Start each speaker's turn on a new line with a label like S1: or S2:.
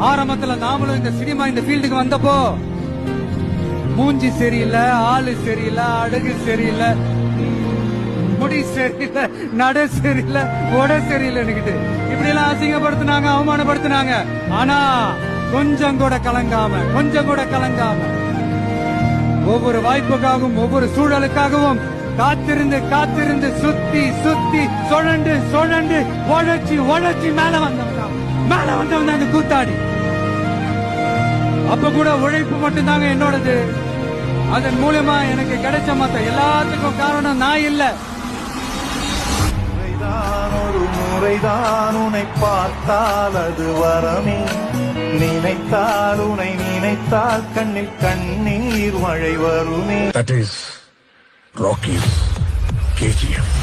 S1: ஆரம்பத்துல நாமளும் இந்த சினிமா இந்த ஃபீல்டுக்கு வந்தப்போ மூஞ்சி சரியில்லை, ஆளு சரியில்லை, அழகு சரியில்லை, முடி சரியில்லை, நட சரியில்லை, உட சரியில்லைன்னுகிட்டு இப்படி எல்லாம் அசிங்கப்படுத்தினாங்க, அவமானப்படுத்தினாங்க. ஆனா கொஞ்சம் கூட கலங்காம ஒவ்வொரு வாய்ப்புக்காகவும் ஒவ்வொரு சூழலுக்காகவும் காத்திருந்து சுத்தி சுழண்டு உழைச்சி மேல வந்தவன் அந்த கூத்தாடி. அப்ப கூட உழைப்பு மட்டும்தாங்க என்னோடது. அதன் மூலமா எனக்கு கிடைச்ச மத்த எல்லாத்துக்கும் காரணம் நான் இல்ல.
S2: ஒரு முறைதான் உன்னை பார்த்தால் அது வரமே, நினைத்தால் கண்ணில் கண்ணீர் மழை வருமே.
S3: That is Rocky's KGF.